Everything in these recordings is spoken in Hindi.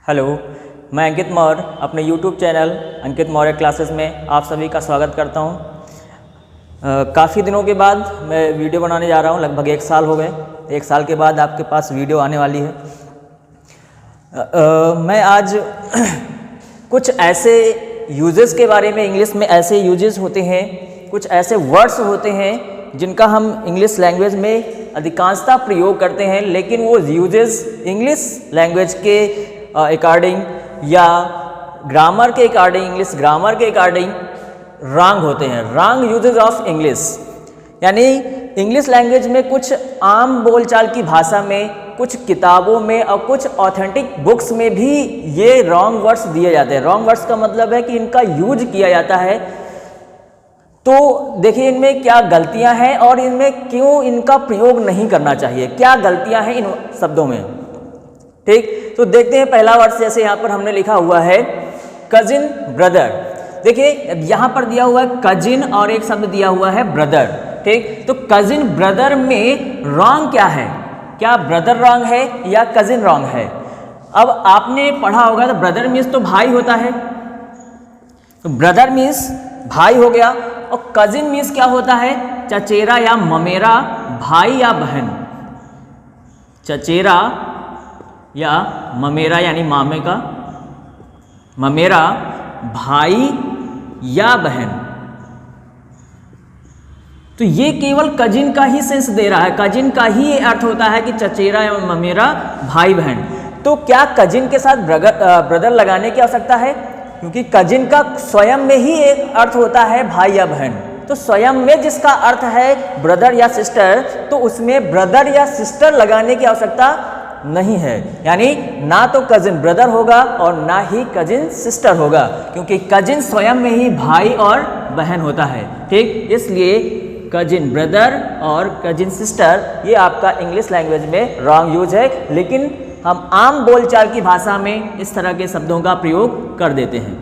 हेलो, मैं अंकित मौर्य अपने YouTube चैनल अंकित मौर्य क्लासेस में आप सभी का स्वागत करता हूं। काफ़ी दिनों के बाद मैं वीडियो बनाने जा रहा हूं, लगभग 1 साल हो गए। 1 साल के बाद आपके पास वीडियो आने वाली है। मैं आज कुछ ऐसे यूजेस के बारे में, इंग्लिश में ऐसे यूजेस होते हैं, कुछ ऐसे वर्ड्स होते हैं जिनका हम इंग्लिश लैंग्वेज में अधिकांशतः प्रयोग करते हैं, लेकिन वो यूजेस इंग्लिश लैंग्वेज के अकॉर्डिंग या ग्रामर के अकॉर्डिंग, इंग्लिश ग्रामर के अकॉर्डिंग रॉन्ग होते हैं। रॉन्ग यूजेस ऑफ इंग्लिश, यानी इंग्लिश लैंग्वेज में कुछ आम बोलचाल की भाषा में, कुछ किताबों में और कुछ ऑथेंटिक बुक्स में भी ये रॉन्ग वर्ड्स दिए जाते हैं। रॉन्ग वर्ड्स का मतलब है कि इनका यूज किया जाता है। तो देखिए इनमें क्या गलतियां हैं और इनमें क्यों इनका प्रयोग नहीं करना चाहिए, क्या गलतियां हैं इन शब्दों में। ठीक, तो देखते हैं पहला वर्ड। जैसे यहाँ पर हमने लिखा हुआ है कजिन ब्रदर। देखिए यहाँ पर दिया हुआ है कजिन और एक शब्द दिया हुआ है ब्रदर। ठीक, तो कजिन ब्रदर में रॉन्ग क्या है? क्या ब्रदर रॉन्ग है या कजिन रॉन्ग है? अब आपने पढ़ा होगा तो ब्रदर मीन्स तो भाई होता है, तो ब्रदर मीन्स भाई हो गया। और कजिन मीन्स क्या होता है? चचेरा या ममेरा, भाई या बहन। चचेरा या ममेरा यानी मामे का, ममेरा भाई या बहन। तो ये केवल कजिन का ही सेंस दे रहा है, कजिन का ही ये अर्थ होता है कि चचेरा या ममेरा भाई बहन। तो क्या कजिन के साथ ब्रदर लगाने की आवश्यकता है? क्योंकि कजिन का स्वयं में ही एक अर्थ होता है भाई या बहन। तो स्वयं में जिसका अर्थ है ब्रदर या सिस्टर, तो उसमें ब्रदर या सिस्टर लगाने की आवश्यकता नहीं है। यानी ना तो कजिन ब्रदर होगा और ना ही कजिन सिस्टर होगा, क्योंकि कजिन स्वयं में ही भाई और बहन होता है। ठीक, इसलिए कजिन ब्रदर और कजिन सिस्टर ये आपका इंग्लिश लैंग्वेज में रॉन्ग यूज है, लेकिन हम आम बोलचाल की भाषा में इस तरह के शब्दों का प्रयोग कर देते हैं।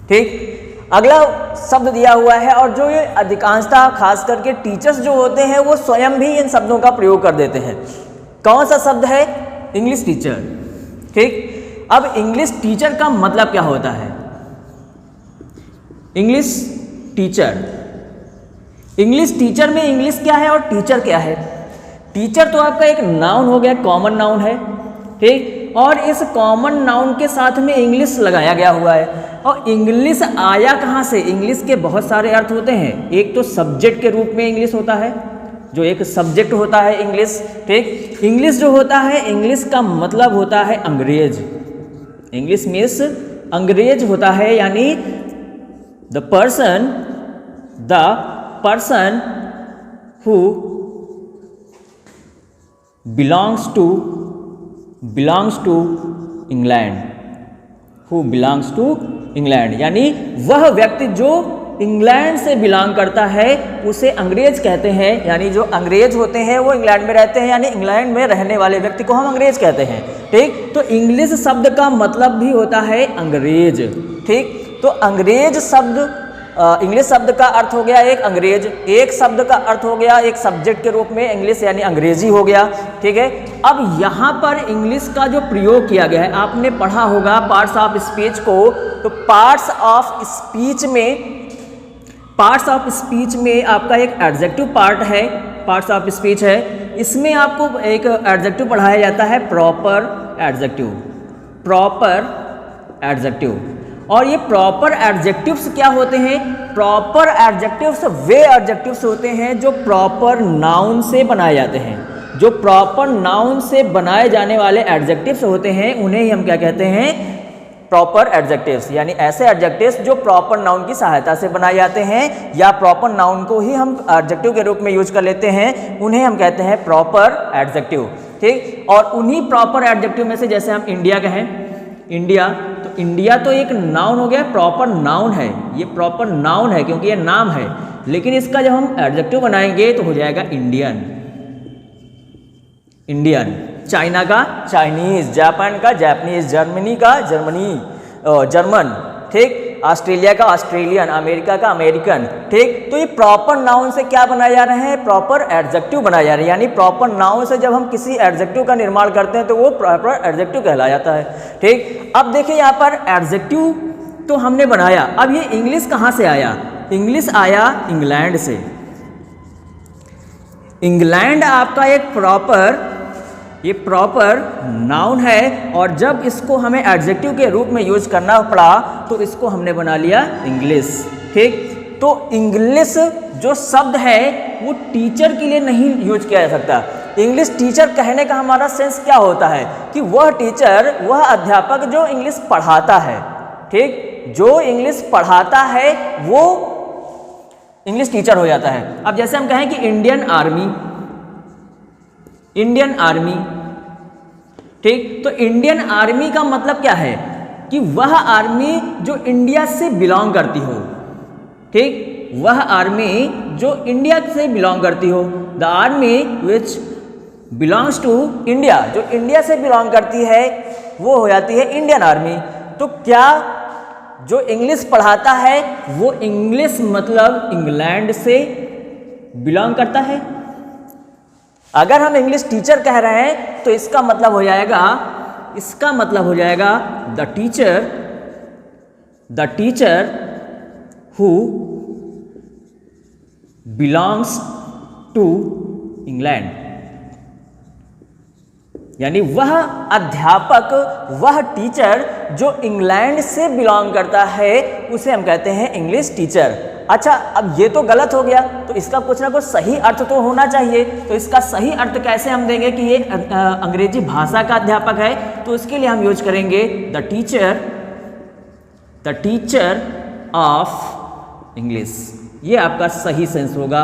ठीक, अगला शब्द दिया हुआ है और जो ये अधिकांशतः खास करके टीचर्स जो होते हैं वो स्वयं भी इन शब्दों का प्रयोग कर देते हैं। कौन सा शब्द है? English teacher. ठीक, अब इंग्लिश टीचर का मतलब क्या होता है? इंग्लिश टीचर, इंग्लिश टीचर में इंग्लिश क्या है और टीचर क्या है? टीचर तो आपका एक नाउन हो गया, कॉमन नाउन है। ठीक, और इस कॉमन नाउन के साथ में इंग्लिश लगाया गया हुआ है। और इंग्लिश आया कहाँ से? इंग्लिश के बहुत सारे अर्थ होते हैं। एक तो सब्जेक्ट के रूप में इंग्लिश होता है, जो एक सब्जेक्ट होता है इंग्लिश। ठीक, इंग्लिश जो होता है, इंग्लिश का मतलब होता है अंग्रेज। इंग्लिश मीन्स अंग्रेज होता है, यानी the person who belongs to England, who belongs to England, यानी वह व्यक्ति जो इंग्लैंड से बिलोंग करता है उसे अंग्रेज कहते हैं। यानी जो अंग्रेज होते हैं वो इंग्लैंड में रहते हैं, यानी इंग्लैंड में रहने वाले व्यक्ति को हम अंग्रेज कहते हैं। ठीक, तो इंग्लिश शब्द का मतलब भी होता है अंग्रेज। ठीक, तो अंग्रेज शब्द, इंग्लिश शब्द का अर्थ हो गया एक अंग्रेज, एक शब्द का अर्थ हो गया एक सब्जेक्ट के रूप में इंग्लिश यानी अंग्रेजी हो गया। ठीक है, अब यहाँ पर इंग्लिश का जो प्रयोग किया गया है, आपने पढ़ा होगा पार्ट्स ऑफ स्पीच को। तो पार्ट्स ऑफ स्पीच में आपका एक एडजेक्टिव पार्ट है, पार्ट्स ऑफ स्पीच है। इसमें आपको एक एडजेक्टिव पढ़ाया जाता है प्रॉपर एडजेक्टिव, प्रॉपर एडजेक्टिव। और ये प्रॉपर एडजेक्टिव्स क्या होते हैं? प्रॉपर एडजेक्टिव्स वे एडजेक्टिव्स होते हैं जो प्रॉपर नाउन से बनाए जाते हैं। जो प्रॉपर नाउन से बनाए जाने वाले एडजेक्टिव्स होते हैं उन्हें ही हम क्या कहते हैं? Proper adjectives. यानी ऐसे एडजेक्टिव्स जो प्रॉपर नाउन की सहायता से बनाए जाते हैं या प्रॉपर नाउन को ही हम एडजेक्टिव के रूप में यूज कर लेते हैं, उन्हें हम कहते हैं प्रॉपर एडजेक्टिव। ठीक, और उन्हीं प्रॉपर एडजेक्टिव में से जैसे हम इंडिया कहें, इंडिया, तो इंडिया तो एक नाउन हो गया, प्रॉपर नाउन है, ये प्रॉपर नाउन है क्योंकि ये नाम है। लेकिन इसका जब हम एडजेक्टिव बनाएंगे तो हो जाएगा इंडियन, इंडियन। चाइना का चाइनीज, जापान का जापानीज, जर्मनी का जर्मनी, जर्मन। ठीक, ऑस्ट्रेलिया का ऑस्ट्रेलियन, अमेरिका का अमेरिकन, ठीक। तो ये प्रॉपर नाउन से क्या बनाए जा रहे हैं, प्रॉपर एडजेक्टिव बनाए जा रहे हैं, यानी प्रॉपर नाउन से जब हम किसी एडजेक्टिव का निर्माण करते हैं तो वो प्रॉपर एडजेक्टिव कहलाया जाता है, ठीक। अब देखिए यहाँ पर एडजेक्टिव तो हमने बनाया, अब ये इंग्लिश कहाँ से आया, इंग्लिश आया इंग्लैंड से। इंग्लैंड आपका एक प्रॉपर नाउन है, और जब इसको हमें एडजेक्टिव के रूप में यूज करना पड़ा तो इसको हमने बना लिया इंग्लिश, ठीक। तो इंग्लिश जो शब्द है वो टीचर के लिए नहीं यूज किया जा सकता। इंग्लिश टीचर कहने का हमारा सेंस क्या होता है कि वह टीचर, वह अध्यापक जो इंग्लिश पढ़ाता है, ठीक, जो इंग्लिश पढ़ाता है वो इंग्लिश टीचर हो जाता है। अब जैसे हम कहें कि इंडियन आर्मी, ठीक, तो इंडियन आर्मी का मतलब क्या है कि वह आर्मी जो इंडिया से बिलोंग करती हो, ठीक, वह आर्मी जो इंडिया से बिलोंग करती हो, the army which belongs to India, जो इंडिया से बिलोंग करती है वो हो जाती है इंडियन आर्मी। तो क्या जो इंग्लिश पढ़ाता है वो इंग्लिश मतलब इंग्लैंड से बिलोंग करता है। अगर हम इंग्लिश टीचर कह रहे हैं तो इसका मतलब हो जाएगा the teacher who belongs to England, यानी वह अध्यापक, वह टीचर जो इंग्लैंड से बिलोंग करता है उसे हम कहते हैं इंग्लिश टीचर। अच्छा, अब ये तो गलत हो गया, तो इसका कुछ ना कुछ सही अर्थ तो होना चाहिए। तो इसका सही अर्थ कैसे हम देंगे कि ये अंग्रेजी भाषा का अध्यापक है, तो इसके लिए हम यूज करेंगे द टीचर ऑफ इंग्लिश। ये आपका सही सेंस होगा,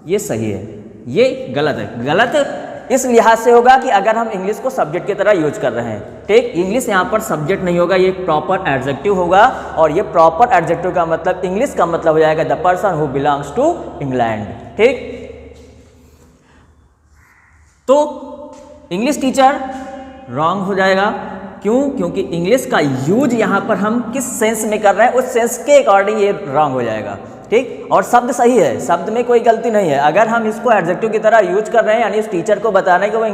ये सही है, ये गलत है। गलत इस लिहाज से होगा कि अगर हम इंग्लिश को सब्जेक्ट की तरह यूज कर रहे हैं, ठीक। इंग्लिश यहाँ पर सब्जेक्ट नहीं होगा, ये प्रॉपर एडजेक्टिव होगा, और ये प्रॉपर एडजेक्टिव का मतलब, इंग्लिश का मतलब हो जाएगा the person who belongs to England, ठीक। तो इंग्लिश टीचर रॉन्ग हो जाएगा, क्यों, क्योंकि इंग्लिश का यूज यहाँ पर हम किस सेंस में कर रहे हैं उस सेंस के अकॉर्डिंग ये रॉन्ग हो जाएगा, ठीक। और शब्द सही है, शब्द में कोई गलती नहीं है। अगर हम इसको एडजेक्टिव की तरह यूज कर रहे हैं, यानी उस टीचर को बताना है कि वो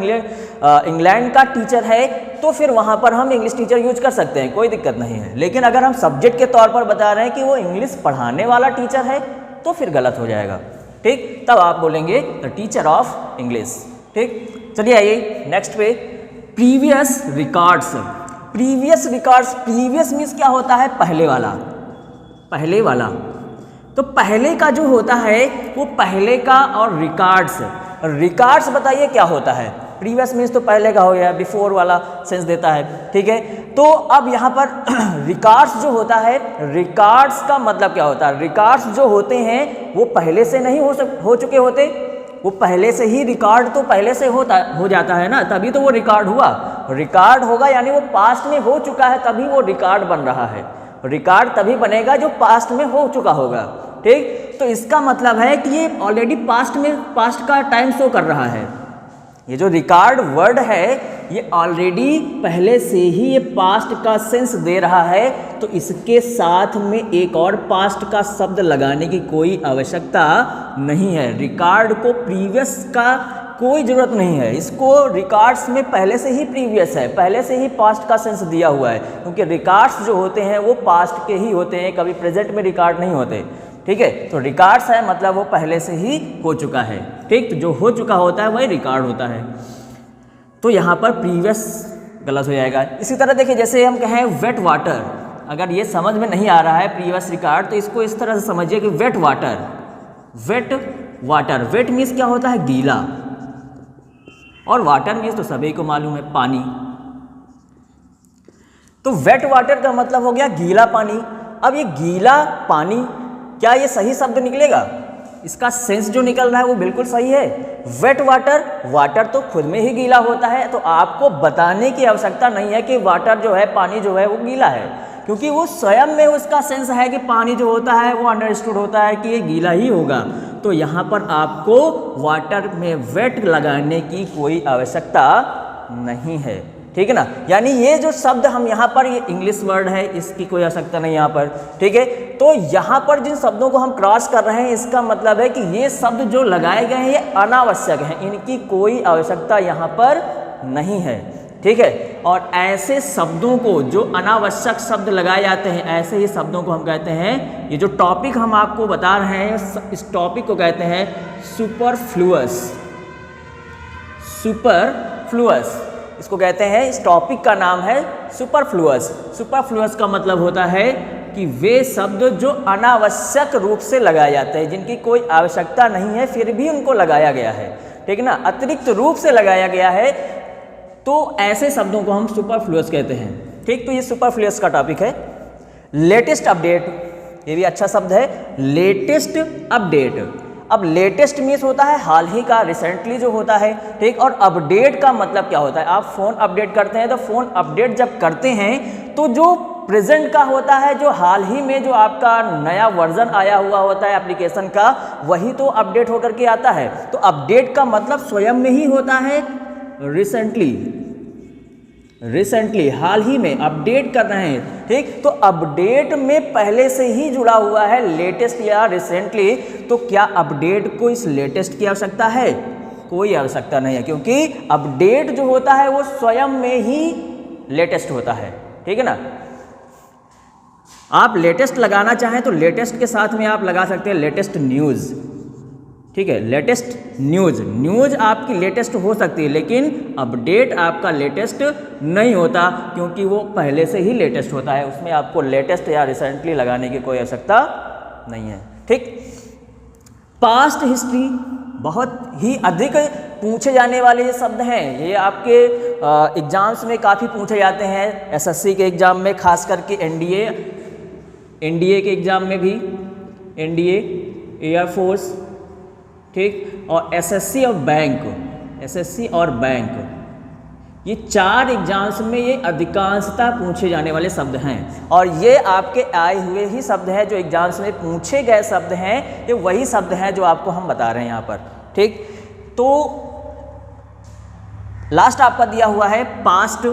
इंग्लैंड का टीचर है, तो फिर वहाँ पर हम इंग्लिश टीचर यूज कर सकते हैं, कोई दिक्कत नहीं है। लेकिन अगर हम सब्जेक्ट के तौर पर बता रहे हैं कि वो इंग्लिश पढ़ाने वाला टीचर है तो फिर गलत हो जाएगा, ठीक। तब आप बोलेंगे द टीचर ऑफ इंग्लिश, ठीक। चलिए आइए नेक्स्ट पे, प्रीवियस रिकॉर्ड्स। प्रीवियस मीन्स क्या होता है, पहले वाला। तो पहले का जो होता है वो पहले का, और रिकॉर्ड्स बताइए क्या होता है। प्रीवियस मीन्स तो पहले का हो गया, बिफोर वाला सेंस देता है, ठीक है। तो अब यहाँ पर रिकॉर्ड्स जो होता है, रिकॉर्ड्स का मतलब क्या होता है, रिकॉर्ड्स जो होते हैं वो पहले से नहीं हो चुके होते, वो पहले से ही, रिकॉर्ड तो पहले से हो जाता है ना, तभी तो वो रिकॉर्ड हुआ। रिकॉर्ड होगा यानी वो पास्ट में हो चुका है, तभी वो रिकॉर्ड बन रहा है। रिकॉर्ड तभी बनेगा जो पास्ट में हो चुका होगा, ठीक। तो इसका मतलब है कि ये ऑलरेडी पास्ट का टाइम शो कर रहा है। ये जो रिकॉर्ड वर्ड है ये ऑलरेडी पहले से ही ये पास्ट का सेंस दे रहा है, तो इसके साथ में एक और पास्ट का शब्द लगाने की कोई आवश्यकता नहीं है। रिकॉर्ड को प्रीवियस का कोई ज़रूरत नहीं है, इसको रिकॉर्ड्स में पहले से ही प्रीवियस है, पहले से ही पास्ट का सेंस दिया हुआ है, क्योंकि रिकॉर्ड्स जो होते हैं वो पास्ट के ही होते हैं, कभी प्रेजेंट में रिकॉर्ड नहीं होते, ठीक है। तो रिकॉर्ड्स है मतलब वो पहले से ही हो चुका है, ठीक। तो जो हो चुका होता है वही रिकॉर्ड होता है। तो यहाँ पर प्रीवियस गलत हो जाएगा। इसी तरह देखिए, जैसे हम कहें वेट वाटर, अगर ये समझ में नहीं आ रहा है प्रीवियस रिकॉर्ड, तो इसको इस तरह से समझिए कि वेट वाटर, वेट मीन्स क्या होता है, गीला, और वाटर मीन्स तो सभी को मालूम है, पानी। तो वेट वाटर का मतलब हो गया गीला पानी। अब ये गीला पानी, क्या ये सही शब्द निकलेगा? इसका सेंस जो निकल रहा है वो बिल्कुल सही है। वेट वाटर तो खुद में ही गीला होता है, तो आपको बताने की आवश्यकता नहीं है कि वाटर जो है, पानी जो है वो गीला है, क्योंकि वो स्वयं में उसका सेंस है कि पानी जो होता है वो अंडरस्टूड होता है कि ये गीला ही होगा। तो यहाँ पर आपको वाटर में वेट लगाने की कोई आवश्यकता नहीं है, ठीक है ना। यानी ये जो शब्द हम यहाँ पर, ये इंग्लिश वर्ड है, इसकी कोई आवश्यकता नहीं यहाँ पर, ठीक है। तो यहाँ पर जिन शब्दों को हम क्रॉस कर रहे हैं, इसका मतलब है कि ये शब्द जो लगाए गए हैं ये अनावश्यक हैं, इनकी कोई आवश्यकता यहाँ पर नहीं है, ठीक है। और ऐसे शब्दों को, जो अनावश्यक शब्द लगाए जाते हैं, ऐसे ही शब्दों को हम कहते हैं, ये जो टॉपिक हम आपको बता रहे हैं, इस टॉपिक को कहते हैं सुपरफ्लुअस। सुपरफ्लुअस इसको कहते हैं, इस टॉपिक का नाम है सुपरफ्लुअस। सुपरफ्लुअस का मतलब होता है कि वे शब्द जो अनावश्यक रूप से लगाए जाते हैं, जिनकी कोई आवश्यकता नहीं है फिर भी उनको लगाया गया है, ठीक है ना, अतिरिक्त रूप से लगाया गया है, तो ऐसे शब्दों को हम सुपरफ्लुअस कहते हैं, ठीक। तो ये सुपरफ्लुअस का टॉपिक है। लेटेस्ट अपडेट, ये भी अच्छा शब्द है, लेटेस्ट अपडेट। अब लेटेस्ट मीन्स होता है हाल ही का, रिसेंटली जो होता है, ठीक। और अपडेट का मतलब क्या होता है, आप फ़ोन अपडेट करते हैं, तो फ़ोन अपडेट जब करते हैं तो जो प्रेजेंट का होता है, जो हाल ही में जो आपका नया वर्जन आया हुआ होता है एप्लीकेशन का, वही तो अपडेट होकर के आता है। तो अपडेट का मतलब स्वयं में ही होता है रिसेंटली, रिसेंटली हाल ही में अपडेट कर रहे हैं, ठीक। तो अपडेट में पहले से ही जुड़ा हुआ है लेटेस्ट या रिसेंटली, तो क्या अपडेट को इस लेटेस्ट की आवश्यकता है? कोई आवश्यकता नहीं है, क्योंकि अपडेट जो होता है वो स्वयं में ही लेटेस्ट होता है, ठीक है ना। आप लेटेस्ट लगाना चाहें तो लेटेस्ट के साथ में आप लगा सकते हैं लेटेस्ट न्यूज़, ठीक है। लेटेस्ट न्यूज़, न्यूज़ आपकी लेटेस्ट हो सकती है, लेकिन अपडेट आपका लेटेस्ट नहीं होता, क्योंकि वो पहले से ही लेटेस्ट होता है, उसमें आपको लेटेस्ट या रिसेंटली लगाने की कोई आवश्यकता नहीं है, ठीक। पास्ट हिस्ट्री बहुत ही अधिक पूछे जाने वाले ये शब्द हैं, ये आपके एग्जाम्स में काफ़ी पूछे जाते हैं, एसएससी के एग्ज़ाम में, खास करके एनडीए के एग्ज़ाम में भी, एनडीए, एयरफोर्स, ठीक, और एसएससी और बैंक, एसएससी और बैंक, ये 4 एग्जाम्स में ये अधिकांशतः पूछे जाने वाले शब्द हैं। और ये आपके आए हुए ही शब्द हैं, जो एग्जाम्स में पूछे गए शब्द हैं, ये वही शब्द हैं जो आपको हम बता रहे हैं यहाँ पर, ठीक। तो लास्ट आपका दिया हुआ है पास्ट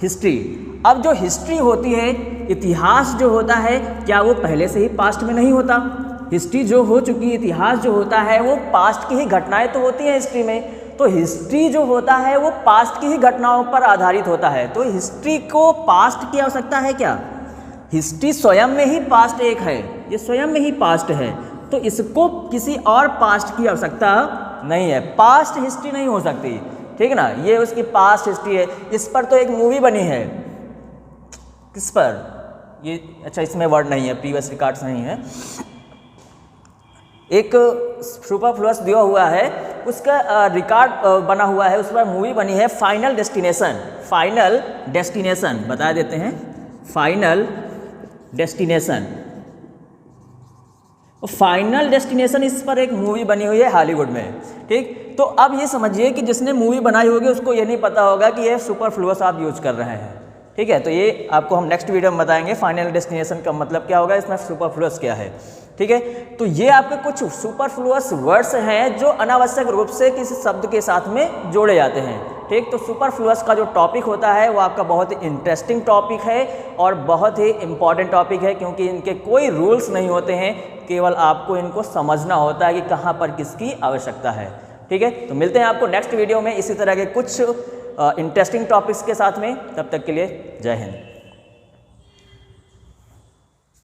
हिस्ट्री। अब जो हिस्ट्री होती है, इतिहास जो होता है, क्या वो पहले से ही पास्ट में नहीं होता? हिस्ट्री जो हो चुकी, इतिहास जो होता है, वो पास्ट की ही घटनाएं तो होती हैं हिस्ट्री में। तो हिस्ट्री जो होता है वो पास्ट की ही घटनाओं पर आधारित होता है। तो हिस्ट्री को पास्ट की आवश्यकता है क्या? हिस्ट्री स्वयं में ही पास्ट एक है, ये स्वयं में ही पास्ट है, तो इसको किसी और पास्ट की आवश्यकता नहीं है। पास्ट हिस्ट्री नहीं हो सकती, ठीक है ना, ये उसकी पास्ट हिस्ट्री है। इस पर तो एक मूवी बनी है, किस पर, ये अच्छा इसमें वर्ड नहीं है, प्रीवियस रिकॉर्ड्स नहीं है, एक सुपरफ्लुअस दिया हुआ है, उसका रिकॉर्ड बना हुआ है, उस पर मूवी बनी है, फाइनल डेस्टिनेशन। फाइनल डेस्टिनेशन बता देते हैं, फाइनल डेस्टिनेशन, फाइनल डेस्टिनेशन, इस पर एक मूवी बनी हुई है हॉलीवुड में, ठीक। तो अब ये समझिए कि जिसने मूवी बनाई होगी उसको ये नहीं पता होगा कि ये सुपरफ्लुअस आप यूज कर रहे हैं, ठीक है। तो ये आपको हम नेक्स्ट वीडियो में बताएंगे फाइनल डेस्टिनेशन का मतलब क्या होगा, इसमें सुपरफ्लुअस क्या है, ठीक है। तो ये आपके कुछ सुपरफ्लुअस वर्ड्स हैं जो अनावश्यक रूप से किसी शब्द के साथ में जोड़े जाते हैं, ठीक। तो सुपरफ्लुअस का जो टॉपिक होता है वो आपका बहुत ही इंटरेस्टिंग टॉपिक है और बहुत ही इम्पॉर्टेंट टॉपिक है, क्योंकि इनके कोई रूल्स नहीं होते हैं, केवल आपको इनको समझना होता है कि कहाँ पर किसकी आवश्यकता है, ठीक है। तो मिलते हैं आपको नेक्स्ट वीडियो में इसी तरह के कुछ इंटरेस्टिंग टॉपिक्स के साथ में, तब तक के लिए जय हिंद।